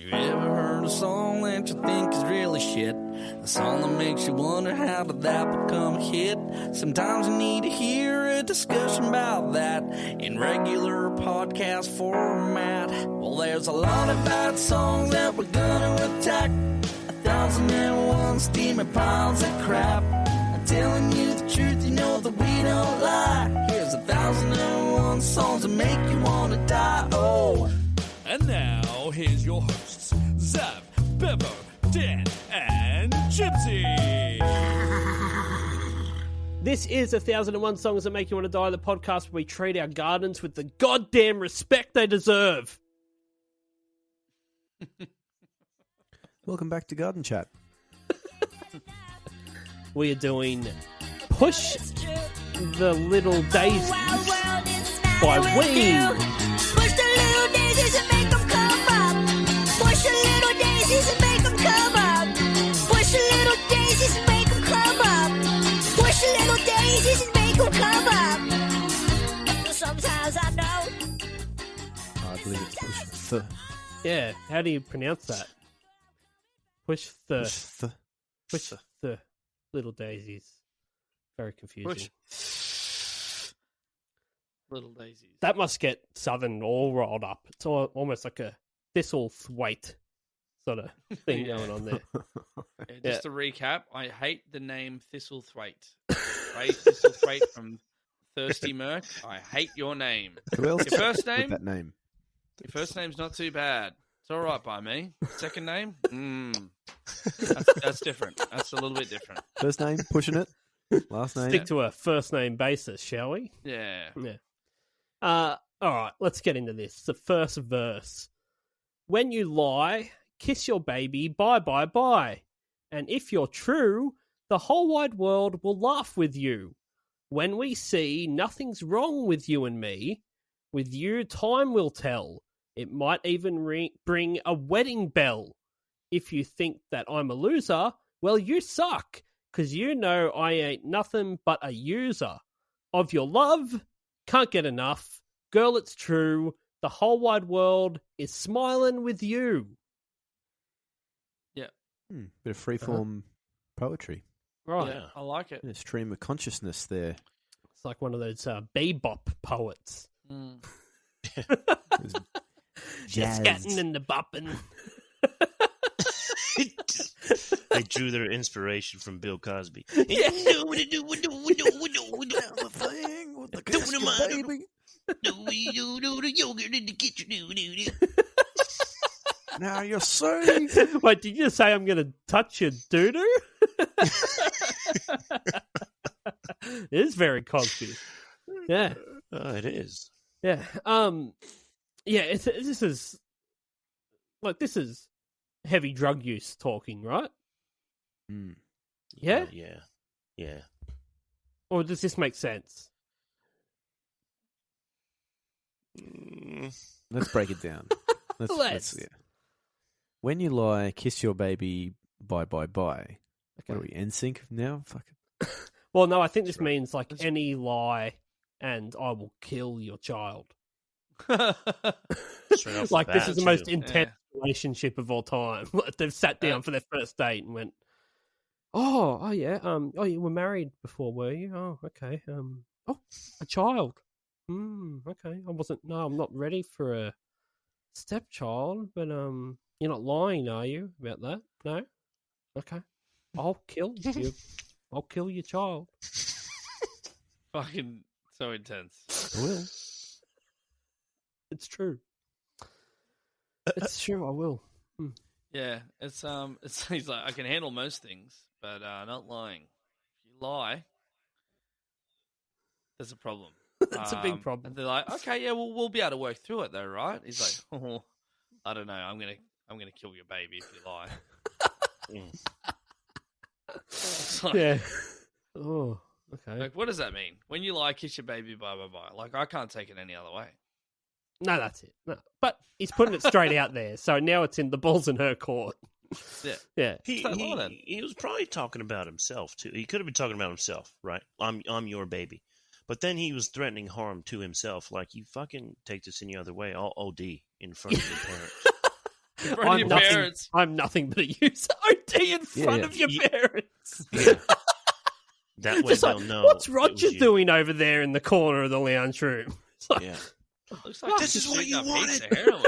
You ever heard a song that you think is really shit? A song that makes you wonder how did that become a hit? Sometimes you need to hear a discussion about that in regular podcast format. Well, there's a lot of bad songs that we're gonna attack. 1,001 steaming piles of crap. I'm telling you the truth, you know that we don't lie. Here's 1,001 songs that make you wanna die. Oh. And now, here's your hosts, Zav, Bevo, Dan, and Gypsy. This is 1,001 Songs That Make You Want to Die, the podcast where we treat our gardens with the goddamn respect they deserve. Welcome back to Garden Chat. We are doing Push the Little Daisies by Ween. Push the little daisies and make them come up. Push the little daisies and make them come up. Push the little daisies and make them come up. Push the little daisies and make them come up. Sometimes I know. I believe it's Push Th. Yeah, how do you pronounce that? Push the Little Daisies. Very confusing. Little daisies. That must get Southern all rolled up. It's almost like a Thistlethwaite sort of thing going on there. Just to recap, I hate the name Thistlethwaite. Right? Thistlethwaite from Thirsty Merc. I hate your name. Who else Your first with name? that name? Your first name's not too bad. It's all right by me. Second name? That's different. That's a little bit different. First name, pushing it. Last name. Stick to a first name basis, shall we? Yeah. Yeah. All right, let's get into this. The first verse. When you lie, kiss your baby, bye, bye, bye. And if you're true, the whole wide world will laugh with you. When we see nothing's wrong with you and me, with you time will tell. It might even bring a wedding bell. If you think that I'm a loser, well, you suck, 'cause you know I ain't nothing but a user. Of your love, can't get enough. Girl, it's true. The whole wide world is smiling with you. Yeah. Bit of freeform poetry. Right. Yeah, I like it. A stream of consciousness there. It's like one of those bebop poets. Jazz. The scatting and the bopping. They drew their inspiration from Bill Cosby. Yeah. Now you're safe. Wait, did you say I'm going to touch your doo-doo? It is very Cosby. Yeah. It is. Yeah. Yeah, this is heavy drug use talking, right? Yeah? Yeah. Or does this make sense? Let's break it down. Let's yeah. When you lie, kiss your baby, bye, bye, bye. What are we, NSYNC now? Fuck it. Well, no, I think this means like any lie and I will kill your child. Like this is the most intense relationship of all time. They've sat down for their first date and went, oh yeah, you were married before, were you? Oh, okay. A child. Okay. I'm not ready for a stepchild, but you're not lying, are you, about that? No? Okay. I'll kill you. I'll kill your child. Fucking so intense. I will. It's true. It's true, I will. Yeah, it's he's like, I can handle most things, but not lying. If you lie, there's a problem. That's a big problem. And they're like, okay, yeah, we'll be able to work through it though, right? He's like, oh, I don't know, I'm gonna kill your baby if you lie. Like, Yeah. Oh, okay. like, what does that mean? When you lie, kiss your baby, bye bye bye. Like, I can't take it any other way. No, that's it. No. But he's putting it straight out there, so now it's in the balls in her court. Yeah. Yeah. He was probably talking about himself too. He could have been talking about himself, right? I'm your baby. But then he was threatening harm to himself, like, you fucking take this any other way, I'll OD in front of your parents. In front of your parents. I'm nothing but a user. OD in front of your parents. Yeah. That way Just they'll like, know. what's it Roger was you. doing over there in the corner of the lounge room? It's like, Yeah. Looks like This is what you wanted. Heroin.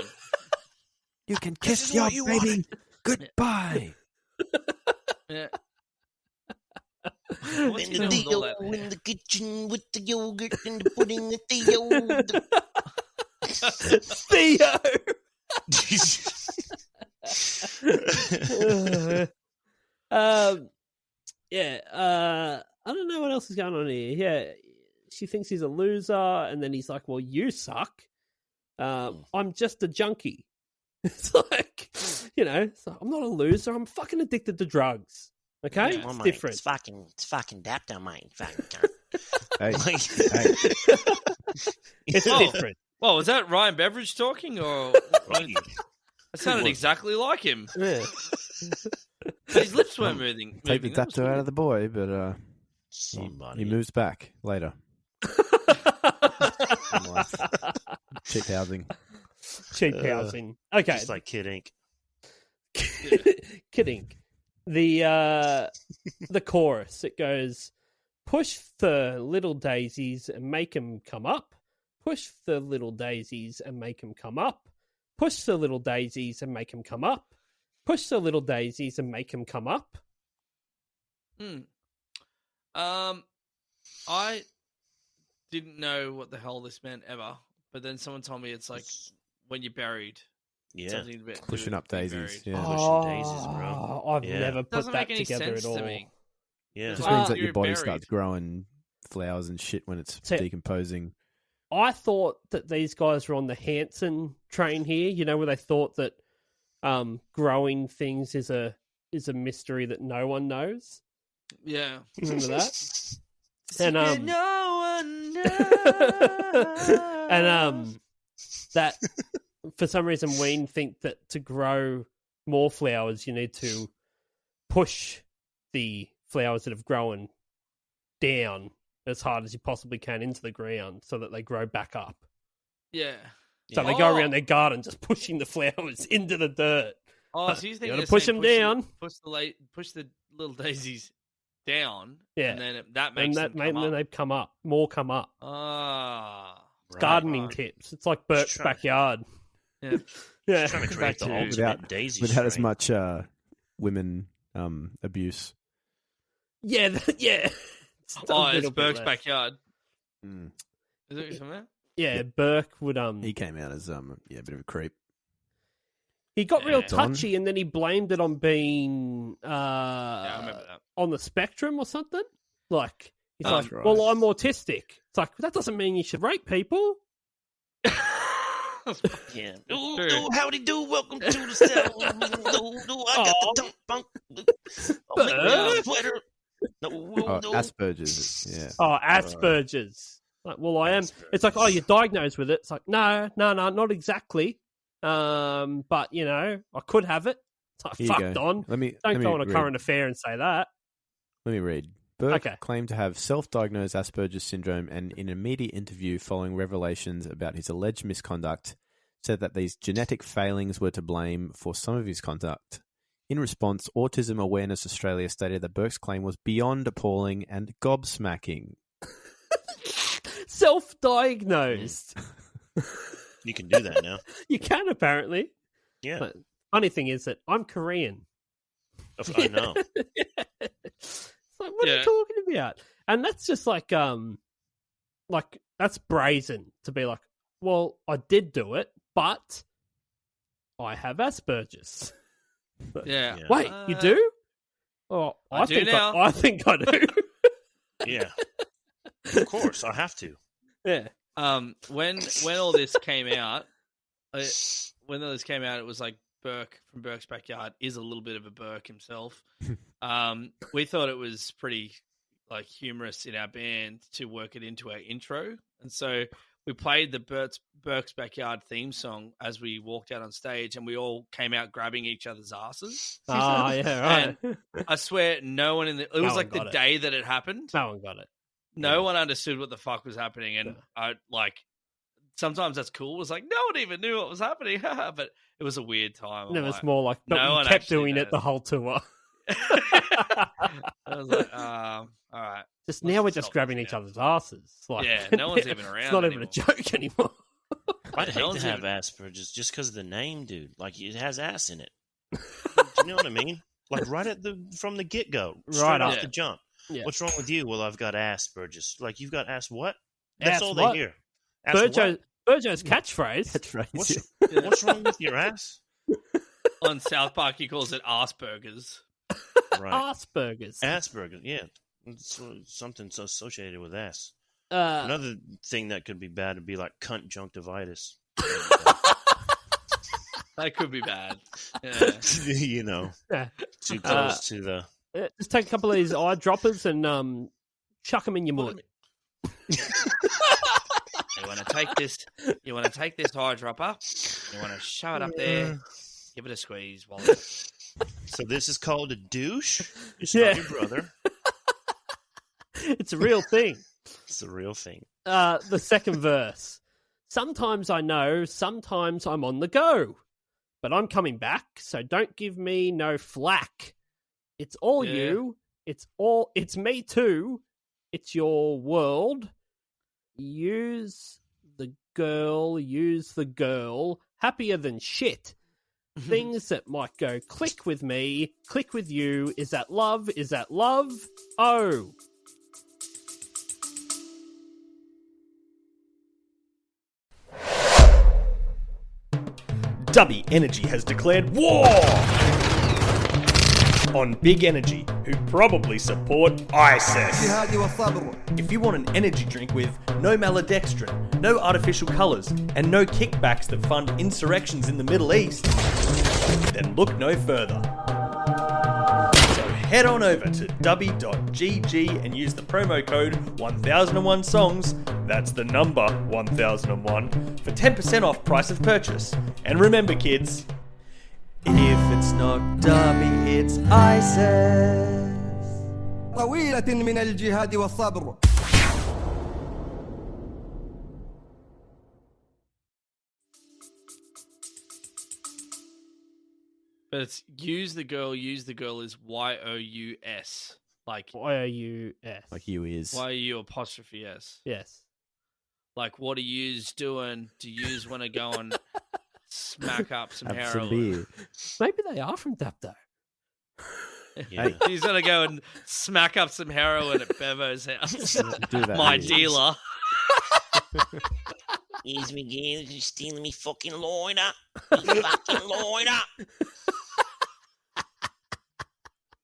You can This kiss is your what you baby wanted. goodbye. Yeah. In What's he the doing with all Theo, that? in the kitchen with the yogurt and the pudding at Theo. Theo. I don't know what else is going on here. Yeah, she thinks he's a loser, and then he's like, "Well, you suck. I'm just a junkie." It's like, it's like, I'm not a loser. I'm fucking addicted to drugs. Okay, Yeah. it's different. It's fucking dapper, mate. Hey, Like, hey, It's Oh. different. Well, was that Ryan Beveridge talking, or right. it sounded exactly like him? Yeah. But his lips weren't moving. take the That was dapto out of weird. the boy, but Somebody. he moves back later. In life. Cheap housing. Cheap housing. Okay, Just like Kid Ink. kidding. The chorus, it goes, push the little daisies and make 'em come up. Push the little daisies and make 'em come up. Push the little daisies and make 'em come up. Push the little daisies and make 'em come up. I didn't know what the hell this meant ever, but then someone told me it's like when you're buried. Yeah. Something to be- Pushing to up be daisies. buried. Yeah. Pushing daisies, bro. I've Yeah. never put Doesn't that make any together sense at all. to me. Yeah. It just means that You're your body buried. starts growing flowers and shit when it's So- decomposing. I thought that these guys were on the Hanson train here, where they thought that growing things is a mystery that no one knows. Yeah. Remember that? And no one knows. and that for some reason Ween think that to grow more flowers you need to push the flowers that have grown down as hard as you possibly can into the ground so that they grow back up. Yeah. So they go around their garden just pushing the flowers into the dirt. Oh, so you think gotta they're push saying them down. push the little daisies down, Yeah. and then that And makes that them come then up. they come up. More come up. Ah, Right. Gardening Right. tips. It's like Burke's trying- backyard. yeah. Yeah. Trying to Back create the to- ultimate daisy Without as strain. much women abuse. Yeah, yeah. It's a Oh, it's little bit Burke's less. backyard. Mm. Is it somewhere? Yeah, Burke would He came out as a bit of a creep. he got real Yeah. touchy and then he blamed it on being Yeah, I remember that. on the spectrum or something. Like he's That's like, right. well, I'm autistic. It's like that doesn't mean you should rape people. Yeah. True. Howdy do. Welcome to the cell. I got the dump bunk. I'll make me a sweater. Oh, Asperger's. Yeah. Oh, Asperger's. Like, well, I am. It's like, oh, you're diagnosed with it. It's like, no, not exactly. But I could have it. It's like, Here you fuck, go. Don. Let me Don't let go me on a read. current affair and say that. Let me read. Burke Okay. claimed to have self-diagnosed Asperger's syndrome and in a media interview following revelations about his alleged misconduct, said that these genetic failings were to blame for some of his conduct. In response, Autism Awareness Australia stated that Burke's claim was beyond appalling and gobsmacking. Self-diagnosed. You can do that now. You can apparently. Yeah. But funny thing is that I'm Korean. I know. It's like, what are Yeah. you talking about? And that's just like that's brazen to be like, well, I did do it, but I have Asperger's. Yeah. Yeah. Wait, you do? Oh, I do think now. I think I do. Yeah. Of course, I have to. Yeah. When all this came out, it was like Burke from Burke's Backyard is a little bit of a Burke himself. We thought it was pretty like humorous in our band to work it into our intro, and so we played the Burke's Backyard theme song as we walked out on stage, and we all came out grabbing each other's asses. Ah, yeah, right. I swear, no one in the it No was one like the got it. day that it happened. No one got it. No one understood what the fuck was happening, and Yeah. I like sometimes that's cool. It was like no one even knew what was happening, but it was a weird time. And it I'm was like, more like, but no we one kept actually doing it knows. the whole tour. I was like, all right. Just Let's now we're stop just grabbing this each now. other's asses. Like, Yeah, no one's even around It's not even anymore. a joke anymore. I'd No hate one's to have even- Asperger's just because of the name, dude. Like it has ass in it. Do you know what I mean? Like from the get go, straight Right off up. the jump. Yeah. What's wrong with you? Well, I've got Asperger's. Like you've got ass what? That's Ass all what? they hear. Ass what? Virgo's catchphrase. That's right. What's wrong with your ass? On South Park, he calls it Asperger's. Right. Asperger's. Asperger's. Yeah, it's something associated with ass. Uh, Another thing that could be bad would be like conjunctivitis. That could be bad. Yeah. You know, yeah. too close to the. Just take a couple of these eyedroppers and chuck them in your mud. You want to take this? You want to take this eyedropper? You want to shove it up there? Give it a squeeze. While So this is called a douche. It's Yeah. not your brother. It's a real thing. It's the real thing. The second verse. Sometimes I know, sometimes I'm on the go. But I'm coming back, so don't give me no flack. It's all Yeah. you. It's me too. It's your world. Use the girl. Happier than shit. Things that might go click with me, click with you. Is that love? Is that love? Oh. Dubby Energy has declared war on Big Energy, who probably support ISIS. If you want an energy drink with no maltodextrin, no artificial colours, and no kickbacks that fund insurrections in the Middle East, then look no further. So head on over to dubby.gg and use the promo code 1001songs, that's the number 1001, for 10% off price of purchase. And remember kids, if it's not Dubby, it's ISIS. طويلة من الجهاد والصبر. but it's use the girl is YOUS. Like Y-O-U-S. Like you is. YOU apostrophe S. Yes. Like what are yous doing? Do yous want to go and smack up some Have heroin? some beer. Maybe they are from Dapto. Yeah. He's gonna go and smack up some heroin at Bevo's house. Do that. My beer. dealer. Here's me again, you're stealing me fucking loiner. You fucking loiner.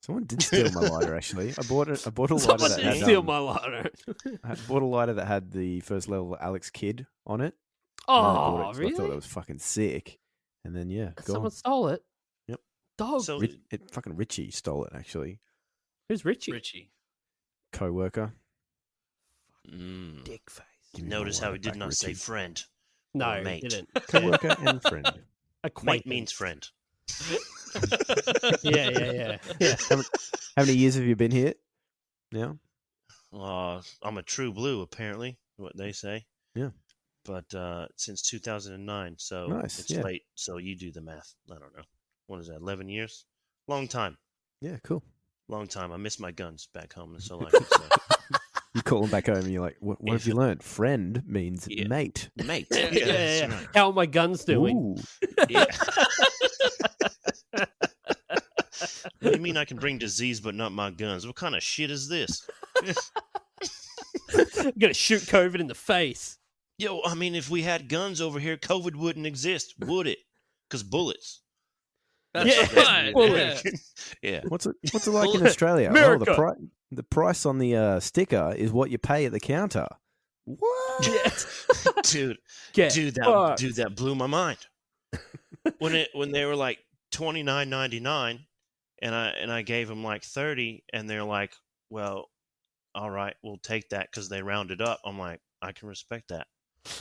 Someone did steal my lighter. Actually, I bought a lighter Someone that did had. steal my lighter. I bought a lighter that had the first level of Alex Kidd on it. And I bought Oh, it 'cause I thought really? it was fucking sick. And then gone. Someone stole it. Yep. Dog. So Fucking Richie stole it. Actually, Who's Richie? Richie. co-worker. Dick face. Give me my notice how lighter he did back, not say Richie. friend. No, Or he mate. didn't. Co-worker and friend. Mate Acquaintance. means friend. Yeah. How many years have you been here? Now? I'm a true blue, apparently, what they say. Yeah. But since 2009, so Nice, it's yeah. late. So you do the math. I don't know. What is that, 11 years? Long time. Yeah, cool. Long time. I miss my guns back home. That's all I can say. You call them back home and you're like, what have If- you learned? Friend means Yeah. mate. Mate. Yeah, Yeah. that's right. How are my guns doing? Ooh. Yeah. What do you mean I can bring disease but not my guns? What kind of shit is this? I'm gonna shoot COVID in the face. Yo, I mean, if we had guns over here, COVID wouldn't exist, would it? Because bullets. That's Yeah. right. Well, Yeah. Yeah. What's it like in Australia? America. Oh, the price on the sticker is what you pay at the counter. What? Dude, Get fucked. dude, that blew my mind. When they were like $29.99, and I gave them like 30, and they're like, well, all right, we'll take that because they rounded up. I'm like, I can respect that,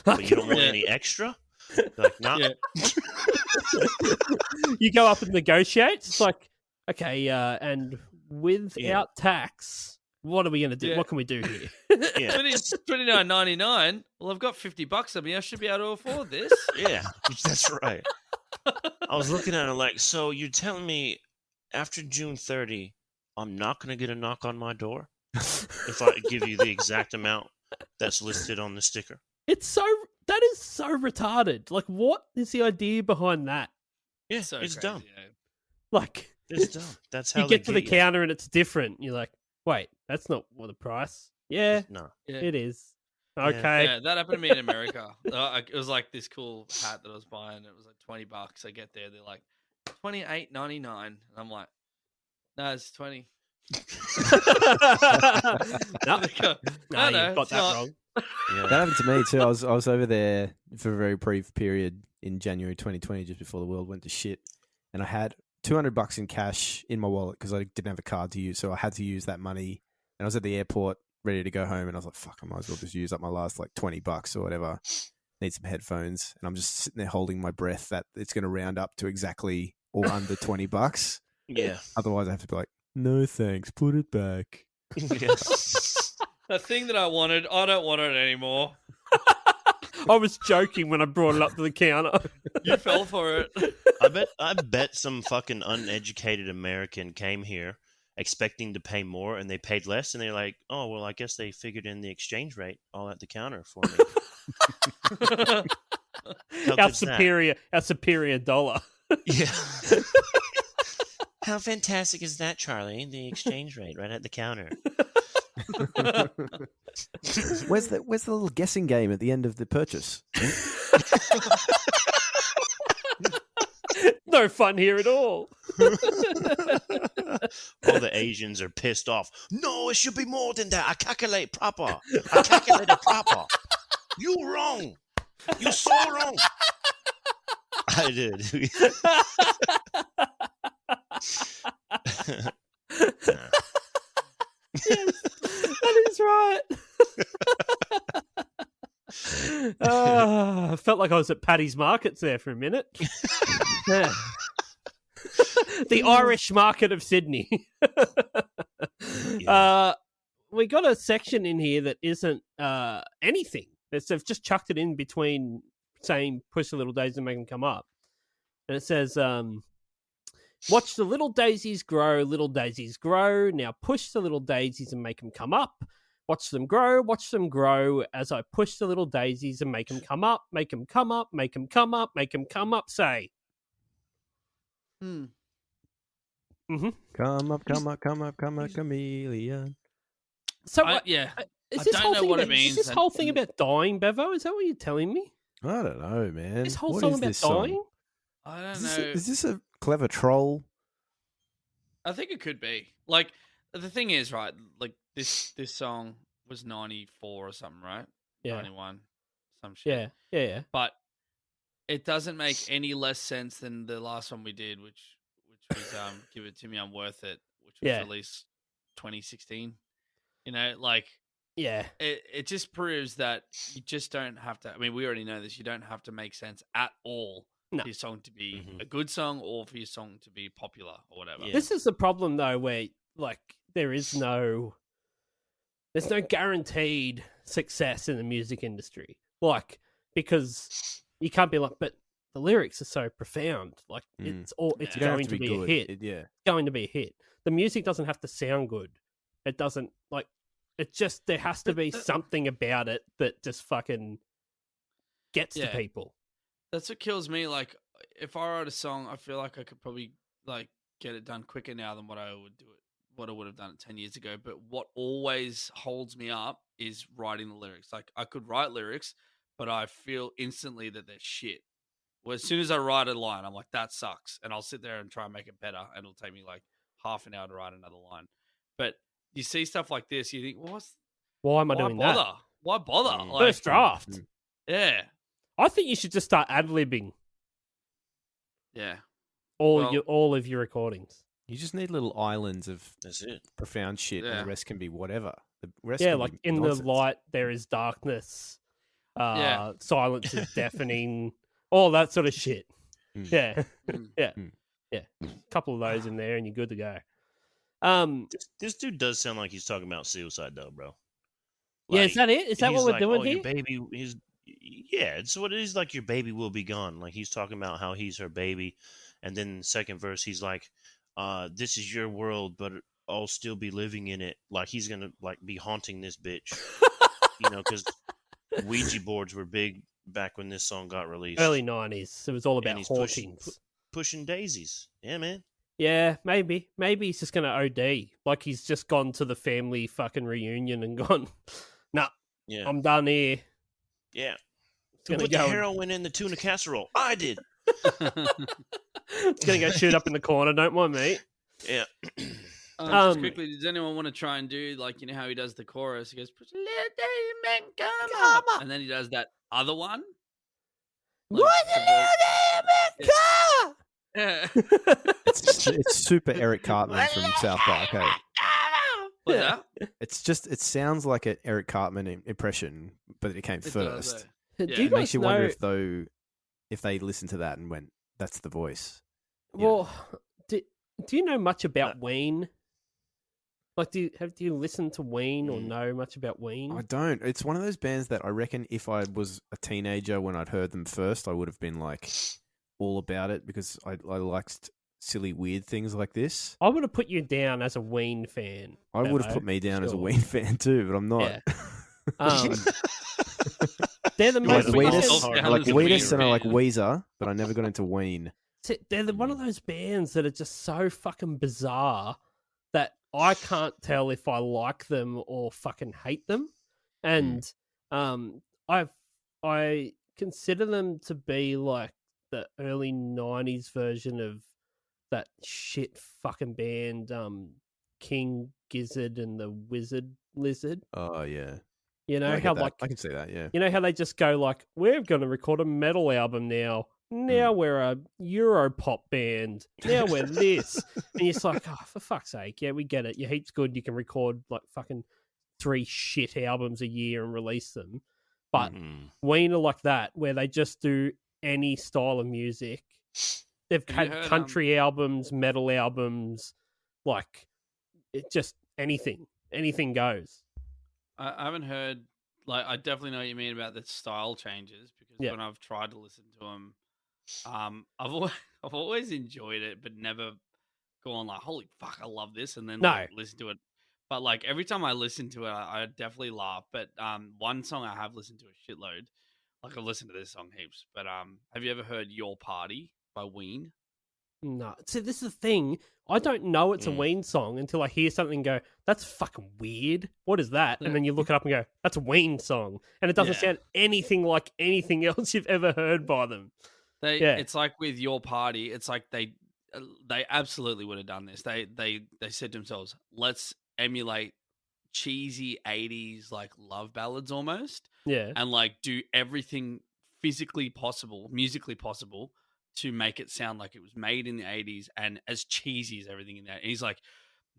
but you don't want Yeah. any extra? They're like, nah. Yeah. You go up and negotiate. It's like, okay, and without tax, what are we gonna do? Yeah. What can we do here? Yeah. But it's $29.99. Well, I've got $50 on me. I should be able to afford this. Yeah, that's right. I was looking at it like, so you're telling me after June 30, I'm not going to get a knock on my door if I give you the exact amount that's listed on the sticker? That is so retarded. Like, what is the idea behind that? Yeah, So it's crazy, dumb. yeah. Like, It's dumb. That's how you get to the you. counter and it's different. You're like, wait, that's not what the price. Yeah, No. Yeah. it is. Okay. Yeah, that happened to me in America. It was like this cool hat that I was buying. It was like $20. I get there, they're like $28.99, and I'm like, no, it's 20. No, They go, no, no, you've got it's that not." wrong. That happened to me too. I was over there for a very brief period in January 2020, just before the world went to shit, and I had $200 in cash in my wallet because I didn't have a card to use, so I had to use that money. And I was at the airport ready to go home, and I was like, "Fuck, I might as well just use up my last like $20 or whatever. Need some headphones," and I'm just sitting there holding my breath that it's going to round up to exactly or under $20. Yeah. Otherwise, I have to be like, "No thanks, put it back." The thing that I wanted, I don't want it anymore. I was joking when I brought it up to the counter. You fell for it. I bet some fucking uneducated American came here expecting to pay more, and they paid less, and they're like, "Oh, well, I guess they figured in the exchange rate all at the counter for me." How Our good's that? superior dollar. Yeah. How fantastic is that, Charlie? The exchange rate right at the counter. Where's the little guessing game at the end of the purchase? No fun here at all. All the Asians are pissed off. No, it should be more than that. I calculate proper. I calculated proper. You wrong. You so wrong. I did. Yes, that is right. I felt like I was at Paddy's Markets there for a minute. Yeah. The Irish market of Sydney. We got a section in here that isn't anything. They've just chucked it in between saying push the little daisies and make them come up. And it says, watch the little daisies grow, now push the little daisies and make them come up. Watch them grow as I push the little daisies and make them come up, make them come up, make them come up, make them come up, say. Mm-hmm. Come up, chameleon. So, Yeah. is I this don't whole know thing what it about, is means, this and- whole thing about dying, Bevo? Is that what you're telling me? I don't know, man. This whole What song is about this song? dying? I don't Is know. this, is this a clever troll? I think it could be. Like, the thing is, right, like, this song was 94 or something, right? Yeah. 91, some shit. Yeah. But it doesn't make any less sense than the last one we did, which was Give It To Me, I'm Worth It, which was Yeah. released 2016. You know, like, Yeah. it just proves that you just don't have to. I mean, we already know this. You don't have to make sense at all No. for your song to be Mhm. a good song or for your song to be popular or whatever. Yeah. This is the problem, though, where, like, there's no guaranteed success in the music industry. Like, because you can't be like, but the lyrics are so profound. Like, it's You don't have going to be a good. hit. Yeah. It's going to be a hit. The music doesn't have to sound good. It doesn't, like, it just, there has to be something about it that just fucking gets to Yeah. people. That's what kills me. Like, if I wrote a song, I feel like I could probably like get it done quicker now than what I would have done it 10 years ago. But what always holds me up is writing the lyrics. Like, I could write lyrics, but I feel instantly that they're shit. Well, as soon as I write a line, I'm like, that sucks, and I'll sit there and try and make it better, and it'll take me like half an hour to write another line. But you see stuff like this, you think, well, Why am I why doing bother? that? Why bother? Mm. Like, First draft. yeah, I think you should just start ad-libbing yeah. all of your recordings. You just need little islands of That's it. profound shit, and Yeah. the rest can be whatever. The rest Yeah, can like be in nonsense. the light there is darkness. Yeah. Silence is deafening. All that sort of shit. Mm. Yeah. Mm. Yeah. Mm. Yeah. A couple of those in there and you're good to go. This dude does sound like he's talking about suicide, though, bro. Yeah, is that it? Is that what he's we're like, doing oh, here? Your baby, Yeah, it's what it is. Like your baby will be gone. Like he's talking about how he's her baby, and then in the second verse he's like, "This is your world, but I'll still be living in it." Like he's gonna like be haunting this bitch, because Ouija boards were big back when this song got released. Early 90s. It was all about he's hauntings. Pushing daisies. Yeah, man. Yeah, maybe. Maybe he's just going to OD. Like he's just gone to the family fucking reunion and gone, nah, Yeah. I'm done here. Yeah. Who put the heroin in the tuna casserole? I did. It's going to go shoot up in the corner. Don't mind me. Yeah. Just quickly, does anyone want to try and do, like, how he does the chorus? He goes, "Push a little daisy, man, come up." And then he does that other one. Like, yeah. It's super Eric Cartman from South Park. Hey. What's that? It sounds like an Eric Cartman impression, but it came first. Do you It makes guys you wonder know- if they listened to that and went, "That's the voice." Well, do you know much about Ween? Like, do you listen to Ween or know much about Ween? I don't. It's one of those bands that I reckon if I was a teenager when I'd heard them first, I would have been like all about it because I liked silly, weird things like this. I would have put you down as a Ween fan. I would have put me down as a Ween fan too, but I'm not. Yeah. They're the like most Weedus and I like Weezer, but I never got into Ween. They're one of those bands that are just so fucking bizarre that I can't tell if I like them or fucking hate them. And I consider them to be like the early 90s version of that shit fucking band King Gizzard and the Wizard Lizard. Oh yeah. How like I can see that, yeah. You know how they just go like, "We're going to record a metal album now. Now we're a Europop band. Now we're this." And you're just like, "Oh, for fuck's sake. Yeah, we get it. You're heaps good. You can record like fucking 3 shit albums a year and release them." But Ween are like that, where they just do any style of music. They've had country albums, metal albums, like it just anything goes. I haven't heard, like, I definitely know what you mean about the style changes because when I've tried to listen to them, I've always enjoyed it, but never gone like, "Holy fuck, I love this," and then listen to it. But like every time I listen to it, I definitely laugh. But one song I have listened to a shitload. Like I've listened to this song heaps. But have you ever heard "Your Party" by Ween? No. See, this is the thing. I don't know it's a Ween song until I hear something and go, "That's fucking weird. What is that?" And then you look it up and go, "That's a Ween song." And it doesn't sound anything like anything else you've ever heard by them. It's like with "Your Party," it's like they absolutely would have done this. They said to themselves, "Let's emulate cheesy 80s like love ballads almost." Yeah. And like do everything physically possible, musically possible to make it sound like it was made in the 80s and as cheesy as everything in there. And he's like,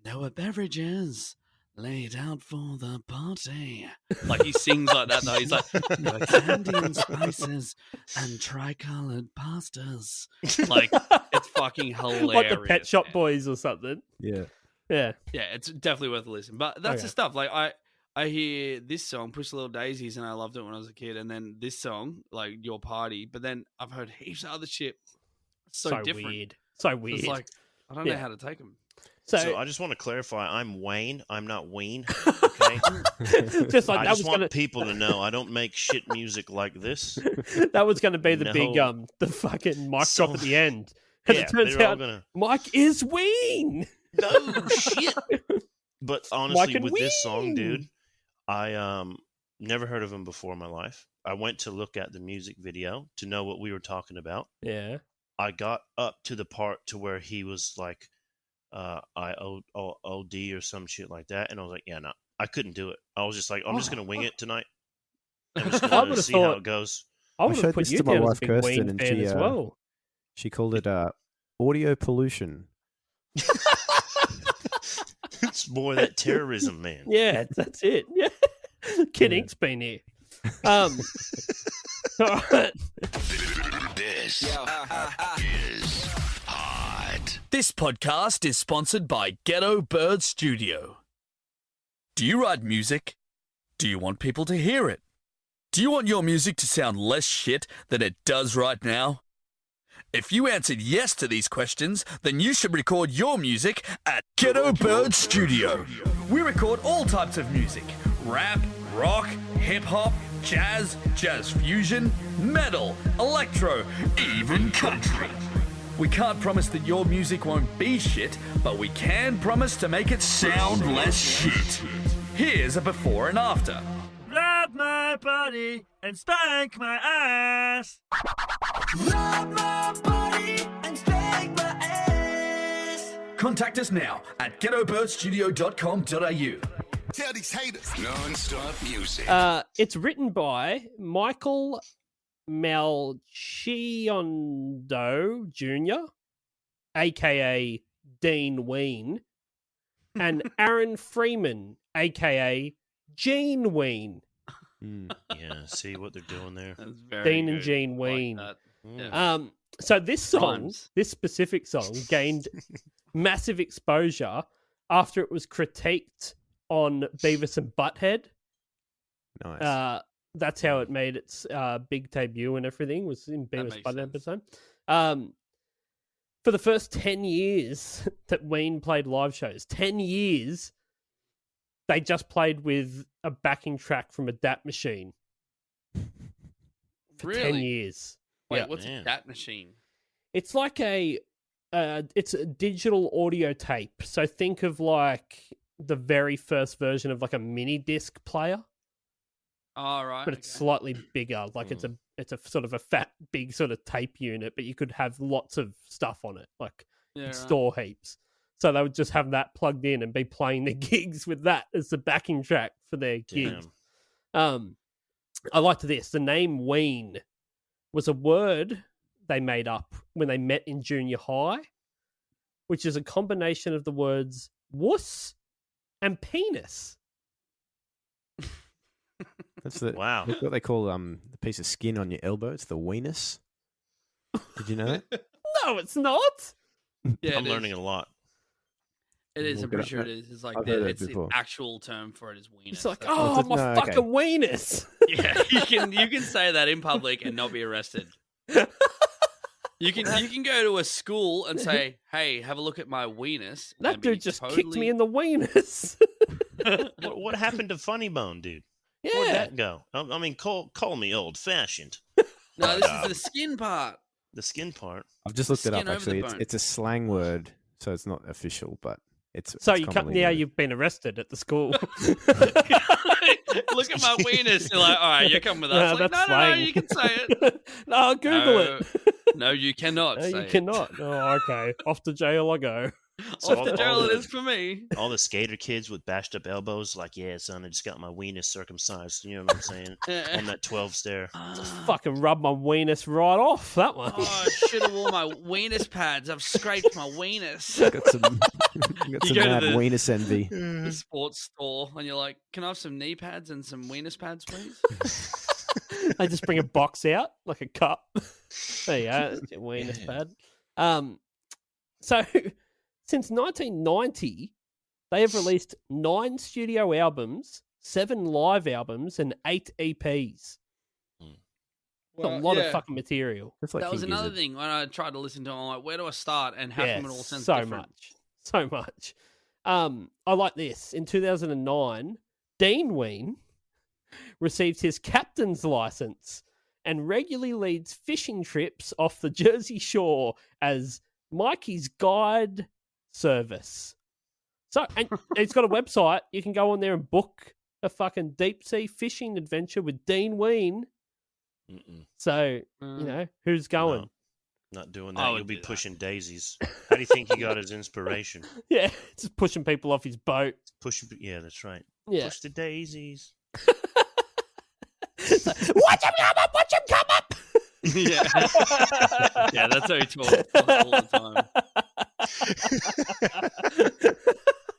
"There were beverages laid out for the party." Like he sings like that though. He's like, "There were candy and spices and tricolored pastas." Like it's fucking hilarious. Like the Pet Shop Boys or something. Yeah. Yeah. Yeah, it's definitely worth a listen. But that's the stuff. Like I hear this song, "Push the Little Daisies," and I loved it when I was a kid. And then this song, like "Your Party." But then I've heard heaps of other shit. It's so different. Weird. So weird. It's like, I don't know how to take them. So I just want to clarify, I'm Wayne. I'm not Ween. Okay. Just like I that just was want people to know I don't make shit music like this. That was going to be the big the fucking mic drop at the end. And it turns out Mike is Ween. No shit. But honestly, with this song, dude, I never heard of him before in my life. I went to look at the music video to know what we were talking about. Yeah. I got up to the part to where he was like, OD or some shit like that. And I was like, yeah, no, I couldn't do it. I was just like, I'm just going to wing it tonight. I'm just going to see how it goes. I would have put you down as a big Ween fan as well. She called it audio pollution. It's more that terrorism, man. Yeah, that's it. Yeah. Kid Ink's been here. All right. This is hot. This podcast is sponsored by Ghetto Bird Studio. Do you write music? Do you want people to hear it? Do you want your music to sound less shit than it does right now? If you answered yes to these questions, then you should record your music at Ghetto Bird Studio. We record all types of music: rap, rock, hip-hop, jazz, jazz fusion, metal, electro, even country. We can't promise that your music won't be shit, but we can promise to make it sound less shit. Here's a before and after. Grab my body and spank my ass. Grab my body and spank my ass. Contact us now at ghettobirdstudio.com.au. Tell these haters. Non-stop music. It's written by Michael Malchiondo Jr., a.k.a. Dean Ween, and Aaron Freeman, a.k.a. Gene Ween. Yeah, see what they're doing there. That's very Dean and good. Gene Like Ween. that. Yeah. So this song, Rhymes. this specific song, gained massive exposure after it was critiqued on Beavis and Butthead. Nice. That's how it made its big debut and everything, was in That Beavis makes Butthead at the sense. time. For the first 10 years that Ween played live shows, 10 years, they just played with a backing track from a DAT machine. For 10 Really? years. Wait, Yeah. what's Man. a DAT machine? It's like it's a digital audio tape. So think of like the very first version of like a mini disc player, Oh, right. but it's slightly bigger. Like it's a sort of a fat, big sort of tape unit, but you could have lots of stuff on it, like Yeah, right. store heaps. So they would just have that plugged in and be playing their gigs with that as the backing track for their gigs. Damn. I liked this. The name Ween was a word they made up when they met in junior high, which is a combination of the words wuss and penis. That's the Wow. That's what they call the piece of skin on your elbow. It's the weenus. Did you know that? No, it's not. Yeah, I'm it learning is. a lot. It is. I'm Look it pretty up. sure it is. It's like I've heard it it's the before. actual term for it is weenus. It's like, That's oh, what- my no, okay. fucking weenus. yeah. You can say that in public and not be arrested. You can go to a school and say, "Hey, have a look at my weenus." That and be dude just kicked me in the weenus. What happened to Funny Bone, dude? Where'd Yeah. that go? I mean, call me old fashioned. No, this is the skin part. The skin part. I've just looked it up. Skin over the Actually, bone. it's a slang word, so it's not official, but it's So it's you cut commonly now used. you've been arrested at the school. Look at my weenus. You're like, all right, you're coming with us. No, Like, that's no, slang. you can say it. No, Google it. No, you cannot. No, say you it. cannot. Oh, okay. Off to jail I go. So Off the jail it is for me. all the skater kids with bashed up elbows, like, yeah, son, I just got my weenus circumcised. You know what I'm saying? On that 12 stare. Fucking rub my weenus right off, that one. Oh, I should have worn my weenus pads. I've scraped my weenus. got some, got You some go to mad the- weenus envy. The sports store, and you're like, "Can I have some knee pads and some weenus pads, please?" They just bring a box out, like a cup. There you go. That's your weenus pad. So, since 1990, they have released 9 studio albums, 7 live albums, and 8 EPs. It's a lot of fucking material. That's like That was King another Gizzard. thing when I tried to listen to it. I'm like, "Where do I start?" And how Yeah, come it all sounds so different? much. So much. I like this. In 2009, Dean Ween received his captain's license and regularly leads fishing trips off the Jersey Shore as Mikey's Guide Service. So, and he's got a website. You can go on there and book a fucking deep sea fishing adventure with Dean Ween. Mm-mm. So, you know, who's going? No, not doing I that. would You'll be do that. pushing daisies. How do you think he got his inspiration? Yeah, just pushing people off his boat. Yeah, that's right. Yeah. Push the daisies. Watch him come up! Watch him come up! yeah, yeah, that's how he talks all the time.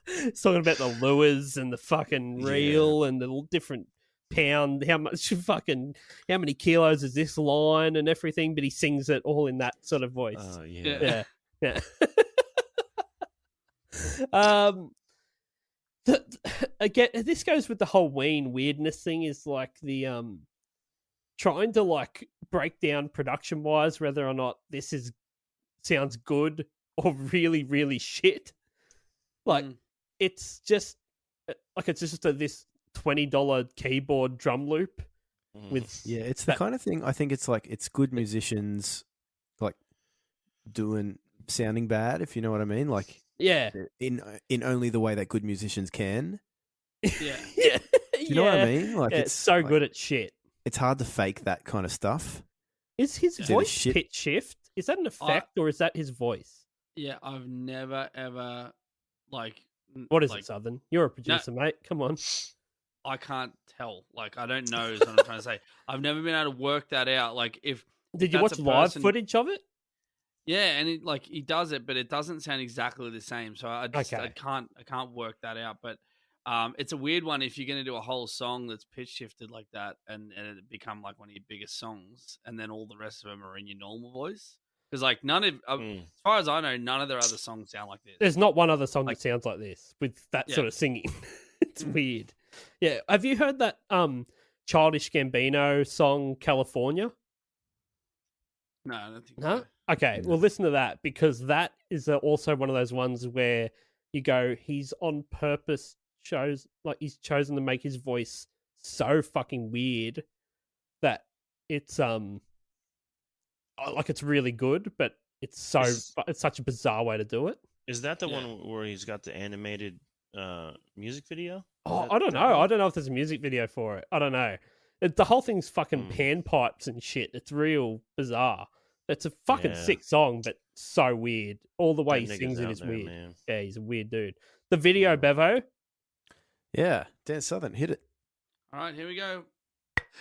He's talking about the lures and the fucking reel and the different pound, how many kilos is this line and everything, but he sings it all in that sort of voice. Oh, yeah. Yeah. Yeah. Again, this goes with the whole Ween weirdness thing. Is like the trying to like break down production wise whether or not this sounds good or really, really shit. Like it's just this $20 keyboard drum loop with it's the kind of thing. I think it's like it's good musicians like sounding bad, if you know what I mean. Like in only the way that good musicians can. Yeah. Yeah. Do you know what I mean? Like it's so like, good at shit. It's hard to fake that kind of stuff. Is his voice pitch shift? Is that an effect or is that his voice? Yeah, I've never ever like. What is like, it, Southern? You're a producer, mate. Come on. I can't tell. Like, I don't know. Is what I'm trying to say. I've never been able to work that out. Like, did you watch live footage of it? Yeah, and he does it, but it doesn't sound exactly the same. So I can't work that out. But it's a weird one if you're going to do a whole song that's pitch shifted like that, and it become like one of your biggest songs, and then all the rest of them are in your normal voice. Because like as far as I know, none of their other songs sound like this. There's not one other song that sounds like this with that sort of singing. It's weird. Yeah, have you heard that Childish Gambino song California? No, I don't think so. So. Okay, well listen to that because that is also one of those ones where you go, he's on purpose he's chosen to make his voice so fucking weird that it's like it's really good, but it's such a bizarre way to do it. Is that the one where he's got the animated music video? I don't know. I don't know if there's a music video for it. I don't know. The whole thing's fucking panpipes and shit. It's real bizarre. It's a fucking sick song, but so weird. All the way he sings it is weird. Man. Yeah, he's a weird dude. The video, Bevo. Yeah, Dan Southern, hit it. All right, here we go.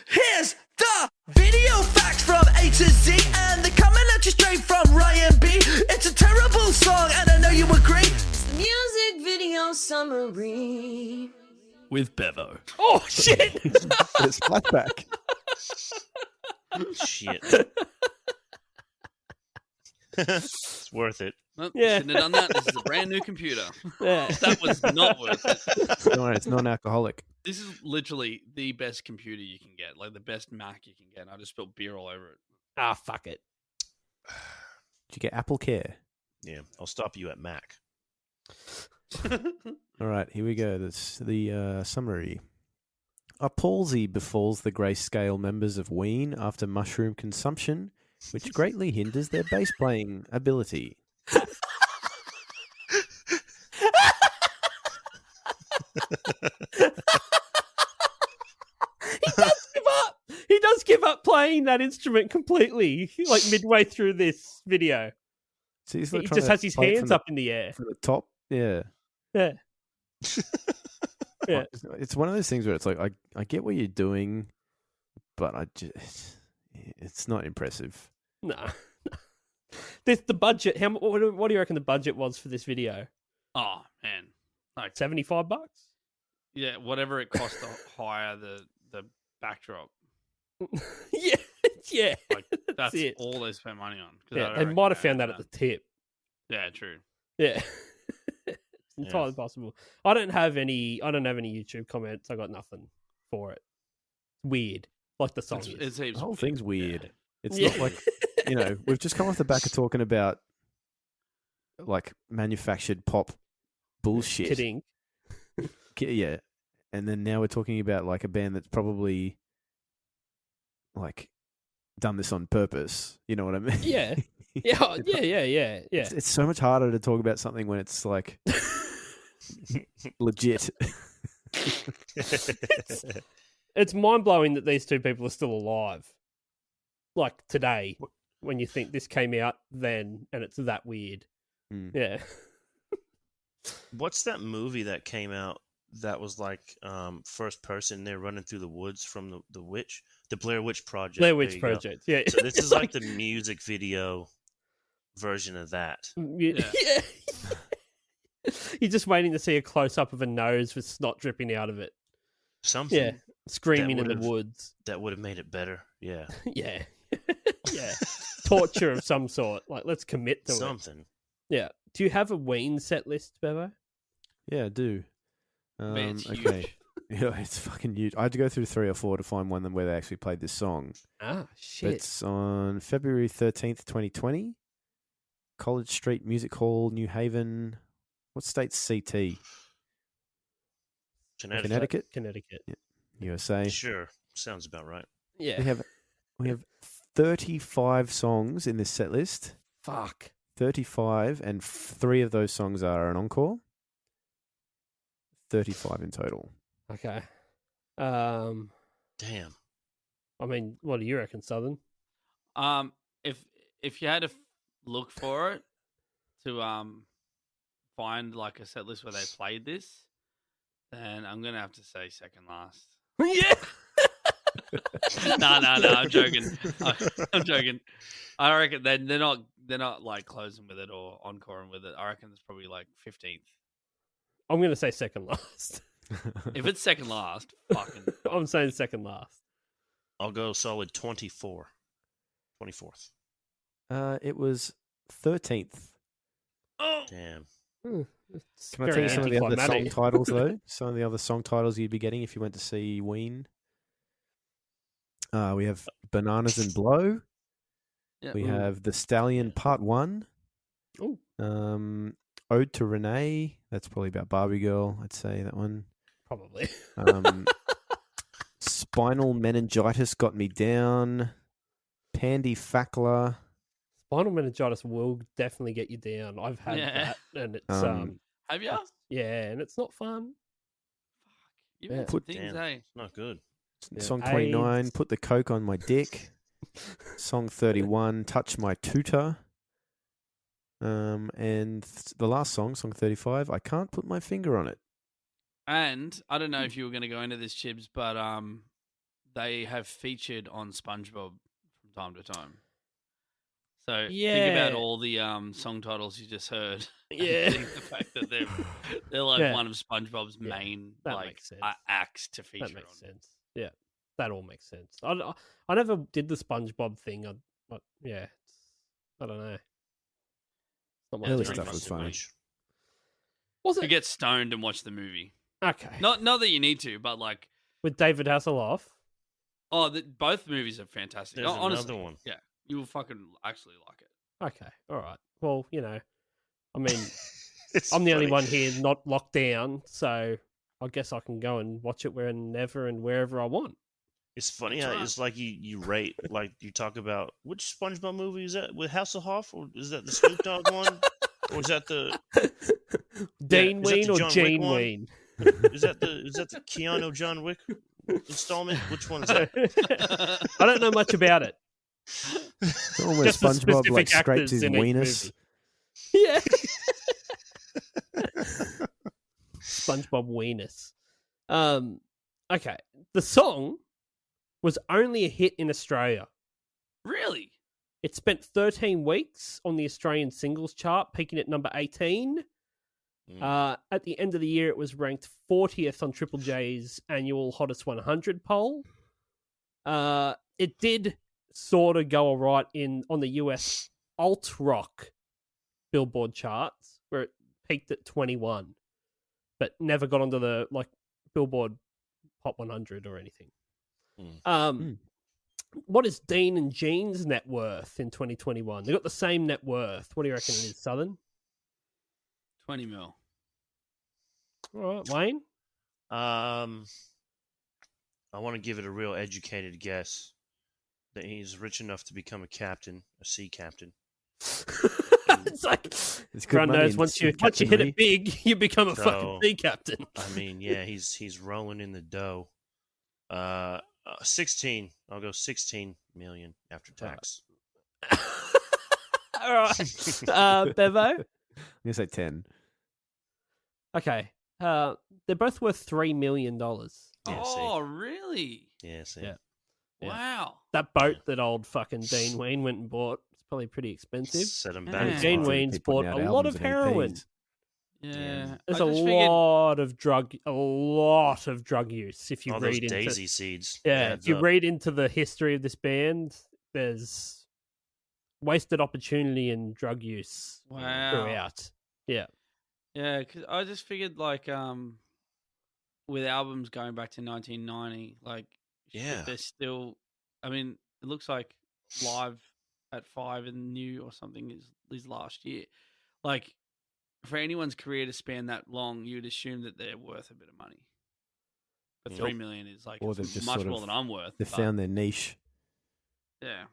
Here's the video facts from A to Z, and they're coming at you straight from Ryan B. It's a terrible song, and I know you agree. It's the music video summary with Bevo. Oh shit! It's flashback. Shit. It's worth it. Well, shouldn't have done that. This is a brand new computer. Yeah. That was not worth it. No, it's non-alcoholic. This is literally the best computer you can get, like the best Mac you can get. And I just spilled beer all over it. Ah, fuck it. Did you get Apple Care? Yeah, I'll stop you at Mac. All right, here we go. That's the summary. A palsy befalls the grayscale members of Ween after mushroom consumption, which greatly hinders their bass playing ability. He does give up playing that instrument completely, like midway through this video. So he just has his hands up in the air. From the top, yeah. Yeah. Yeah. It's one of those things where it's like, I get what you're doing, but it's not impressive. No. The budget, what do you reckon the budget was for this video? Oh, man. Like $75? Yeah, whatever it cost to hire the backdrop. Yeah. Like that's it. all they spent money on. Yeah, they might have found that at the tip. Yeah, true. Yeah. It's entirely possible. I don't have any YouTube comments. I got nothing for it. Weird. Like the song. The whole thing's weird. Yeah. It's not like, we've just come off the back of talking about like manufactured pop bullshit. Kidding. Yeah. And then now we're talking about like a band that's probably like done this on purpose. You know what I mean? Yeah. Yeah. Yeah. It's so much harder to talk about something when it's like legit. It's mind-blowing that these two people are still alive. Like today, when you think this came out then and it's that weird. Yeah. What's that movie that came out that was like first person? They're running through the woods from the witch, the Blair Witch Project. Blair Witch Project, yeah. So this is like the music video version of that. Yeah. You're just waiting to see a close-up of a nose with snot dripping out of it. Something. Yeah. Screaming in the woods. That would have made it better. Yeah. Yeah. Yeah. Torture of some sort. Like, let's commit to something. Yeah. Do you have a Ween set list, Bevo? Yeah, I do. It's okay. huge. Yeah, it's fucking huge. I had to go through 3 or 4 to find one of them where they actually played this song. Ah, shit. It's on February 13th, 2020. College Street Music Hall, New Haven. What state's CT? Connecticut? Connecticut. Yeah. USA. Sure. Sounds about right. Yeah. We have 35 songs in this set list. Fuck. 35, and 3 of those songs are an encore. 35 in total. Okay. Damn. I mean, what do you reckon, Southern? If you had to look for it to find like a set list where they played this, then I'm gonna have to say second last. Yeah. No, I'm joking. I'm joking. I reckon they're not like closing with it or encoring with it. I reckon it's probably like 15th. I'm going to say second last. If it's second last, fucking. I'm saying second last. I'll go solid 24. 24th. It was 13th. Oh, damn. Can I tell you some of the other song anticlimactic. titles, though? Some of the other song titles you'd be getting if you went to see Ween. We have Bananas and Blow. yeah. We have The Stallion Part 1. Ooh. Ode to Renee. That's probably about Barbie Girl, I'd say, that one. Probably. Spinal Meningitis Got Me Down. Pandy Fackler. Spinal meningitis will definitely get you down. I've had that, and it's Have you? yeah, and it's not fun. You've had Yeah. some things, Damn. eh? It's not good. Yeah. Song 29, AIDS. Put the Coke on My Dick. Song 31, Touch My Tutor. And the last song, song 35, I Can't Put My Finger on It. And I don't know if you were going to go into this, Chibs, but they have featured on SpongeBob from time to time. So think about Yeah. all the song titles you just heard. and Yeah. think the fact that they're like Yeah. one of SpongeBob's Yeah, main that like makes sense. acts to feature That makes on. sense. Yeah, that all makes sense. I never did the SpongeBob thing. Yeah, I don't know. It's not my Early thing. stuff was funny. Was You it? get stoned and watch the movie. Okay. Not that you need to, but like, With David Hasselhoff. both movies are fantastic. There's Honestly, another one. yeah, you will fucking actually like it. Okay. All right. Well, I mean, It's I'm the only funny. one here not locked down, so I guess I can go and watch it whenever and wherever I want. It's funny That's how right. it's like you rate, like you talk about which SpongeBob movie is that with Hasselhoff, or is that the Snoop Dogg one, or is that the Dean is that Ween the or John Wick Gene one? Ween? is that the Keanu John Wick installment? Which one is that? I don't know much about it. It's the one where Just the SpongeBob like specific scrapes actors his in each weenus. movie. Yeah. SpongeBob Weenus. Okay. The song was only a hit in Australia. Really? It spent 13 weeks on the Australian singles chart, peaking at number 18. At the end of the year, it was ranked 40th on Triple J's annual Hottest 100 poll. It did sort of go all right on the US alt rock Billboard charts, where it peaked at 21, but never got onto the Billboard Hot 100 or anything. What is Dean and Gene's net worth in 2021? They got the same net worth. What do you reckon it is, Southern? 20 mil. All right, Wayne. I want to give it a real educated guess that he's rich enough to become a sea captain. It's like It's good everyone money knows in once you captain hit money. it big, you become a fucking So, sea captain. I mean, yeah, he's rolling in the dough. 16. I'll go 16 million after tax. All right, Bevo. I'm gonna say 10. Okay, they're both worth $3 million. Yeah, Oh, really? Yeah, see. Yeah. Yeah. Wow. That boat that old fucking Dean Ween went and bought is probably pretty expensive. Set him Yeah. back. And Yeah. Gene Keep Ween's putting bought out a lot albums of and heroin. EPs. Yeah. There's I a just figured- lot of drug use if you All read those into daisy seeds. Yeah, adds if you up. read into the history of this band, there's wasted opportunity and drug use Wow. throughout. Yeah. Yeah, because I just figured like with albums going back to 1990, like, Yeah. they're still. I mean, it looks like Live at 5 and New or something is last year. Like, for anyone's career to span that long, you'd assume that they're worth a bit of money. But $3 million is like Or they've just much sort more of- than I'm worth. They've but, found their niche. yeah.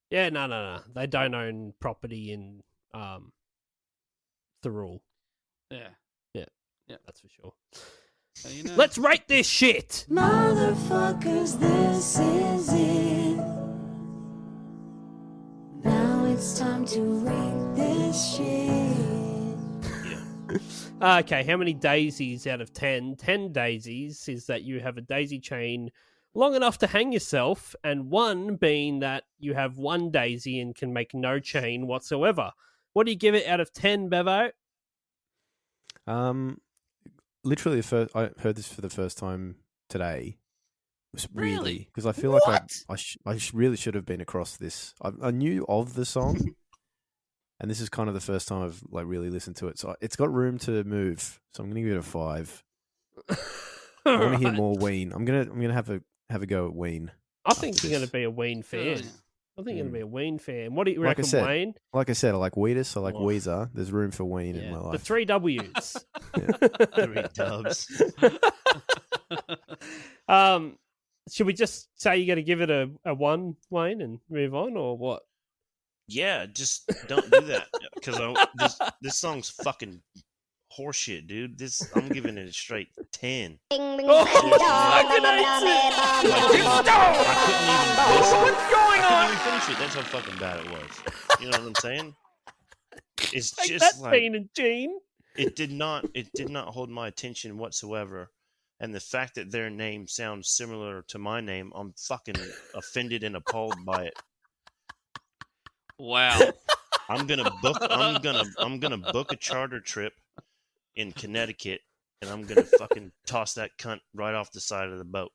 Yeah, no. They don't own property in the rule. Yeah. That's for sure. So, you know, Let's rate this shit. Motherfuckers, this is it. Now it's time to rate this shit. Okay, how many daisies out of 10? 10 daisies is that you have a daisy chain long enough to hang yourself, and 1 being that you have 1 daisy and can make no chain whatsoever. What do you give it out of 10, Bevo? Literally, I heard this for the first time today. It was Really? because I feel like I really should have been across this. I knew of the song, and this is kind of the first time I've like really listened to it. So it's got room to move. So I'm going to give it a 5. I want to hear more Ween. I'm gonna have a go at Ween. I think after you're this. going to be a Ween fan. I think you're going to be a Ween fan. What do you Like I reckon, said, Wayne? Like I said, I like Weedus, I like Weezer. There's room for Ween in my The life. 3 W's. 3 dubs. Should we just say you got to give it a 1, Wayne, and move on, or what? Yeah, just don't do that because this song's fucking horseshit, dude. I'm giving it a straight 10. What's going I couldn't even finish it. That's how fucking bad it was. You know what I'm saying? It's Take just that, like Dean and Gene. it did not hold my attention whatsoever. And the fact that their name sounds similar to my name, I'm fucking offended and appalled by it. wow. I'm gonna book a charter trip in Connecticut, and I'm gonna fucking toss that cunt right off the side of the boat.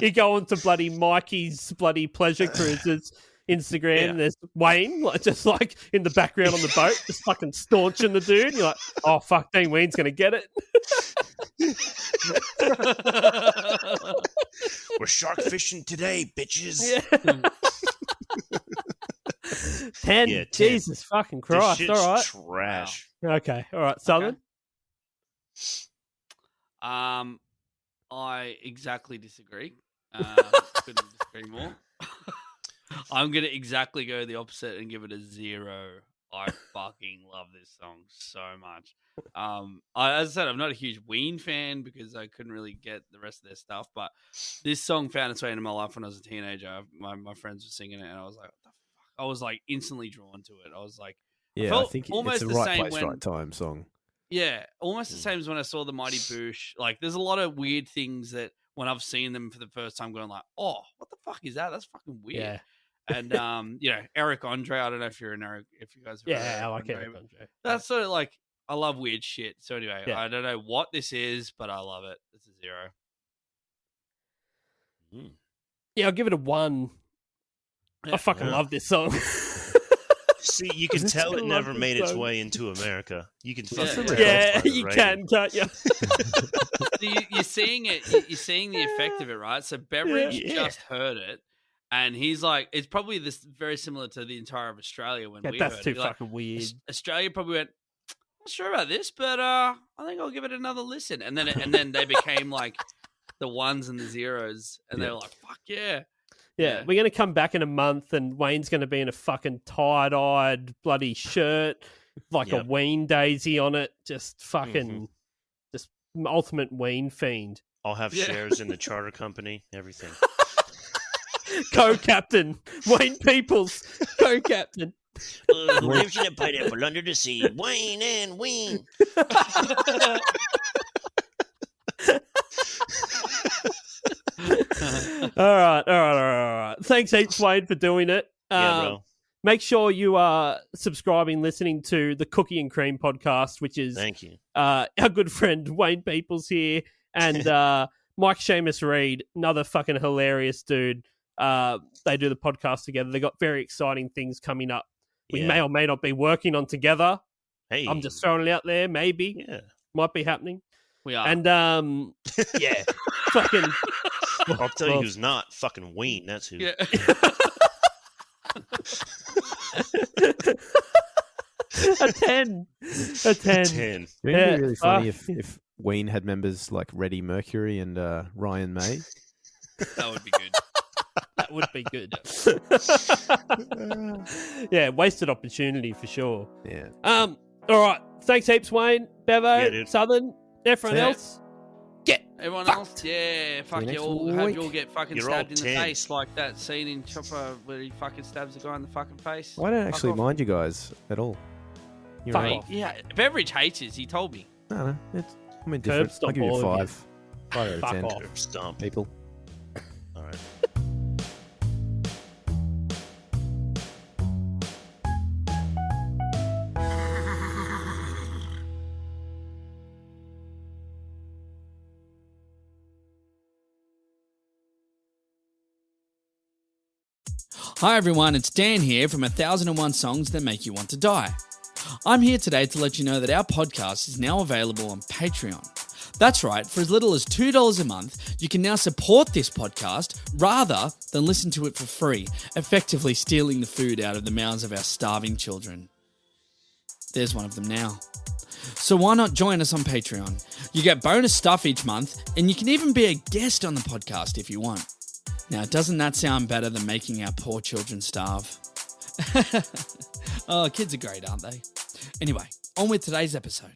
You go on to bloody Mikey's bloody pleasure cruises Instagram. Yeah. There's Wayne, just like in the background on the boat, just fucking staunching the dude. You're like, oh fuck, Dean Ween's gonna get it. We're shark fishing today, bitches. Yeah. 10. Yeah, 10. Jesus fucking Christ. This All right. shit's trash. Okay. All right. Southern. I exactly disagree. Couldn't disagree more. I'm gonna exactly go the opposite and give it a 0. I fucking love this song so much. As I said, I'm not a huge Ween fan because I couldn't really get the rest of their stuff, but this song found its way into my life when I was a teenager. My friends were singing it, and I was like, what the fuck? I was like instantly drawn to it. I was like, Yeah, I think almost it's a the right same place, right time song. Yeah, almost the same as when I saw the Mighty Boosh. Like, there's a lot of weird things that when I've seen them for the first time, going like, "Oh, what the fuck is that? That's fucking weird." Yeah. And Eric Andre. I don't know if you're an Eric, if you guys. Have heard Yeah, I like Andre, Eric but Andre. That's sort of like I love weird shit. So anyway, Yeah. I don't know what this is, but I love it. It's a 0. Yeah, I'll give it a 1. I fucking love this song. See, you can tell it never made its way into America. You can fucking tell. Yeah, by the you rating. can't you? So you're seeing it. You're seeing the effect of it, right? So Beveridge Yeah. just heard it, and he's like, "It's probably this very similar to the entire of Australia when we That's heard too it. You're like, fucking weird. Australia probably went, "Not sure about this, but I think I'll give it another listen." And then they became like the 1s and the 0s, and they were like, "Fuck yeah." Yeah, we're going to come back in a month and Wayne's going to be in a fucking tie-dyed bloody shirt, like a Ween daisy on it. Just fucking, just ultimate Ween fiend. I'll have shares in the charter company, everything. Co-captain, Wayne Peoples, co-captain. Who lives in a pineapple under the sea? Wayne and Ween. All right. Thanks heaps, Wayne, for doing it. Yeah, bro. Make sure you are subscribing, listening to the Cookie and Cream podcast, which is Thank you. Our good friend Wayne Peoples here, and Mike Seamus Reed, another fucking hilarious dude. They do the podcast together. They got very exciting things coming up we may or may not be working on together. Hey, I'm just throwing it out there. Maybe. Yeah. Might be happening. We are. And, yeah. Fucking... I'll tell you who's not. Fucking Ween. That's who. Yeah. A 10. A 10. 10. I mean, it'd be really funny if Ween had members like Freddie Mercury and Ryan May. That would be good. That would be good. Yeah, wasted opportunity for sure. Yeah. All right. Thanks heaps, Wayne, Bevo, Yeah, dude. Southern, everyone Yeah. else. Everyone Fucked. else, yeah, fuck next you all. Hope week. you all get fucking You're stabbed all in the 10. face like that scene in Chopper where he fucking stabs a guy in the fucking face. I don't Fuck actually off. mind you guys at all. You're Fuck right. off. Yeah, Beveridge hates us. He told me. No, I'm indifferent. I'll stomp give you all a of you. 5. 5 out of Fuck 10. off. Stomp. People. All right. Hi everyone, it's Dan here from 1001 Songs That Make You Want to Die. I'm here today to let you know that our podcast is now available on Patreon. That's right, for as little as $2 a month, you can now support this podcast rather than listen to it for free, effectively stealing the food out of the mouths of our starving children. There's one of them now. So why not join us on Patreon? You get bonus stuff each month, and you can even be a guest on the podcast if you want. Now, doesn't that sound better than making our poor children starve? Oh, kids are great, aren't they? Anyway, on with today's episode.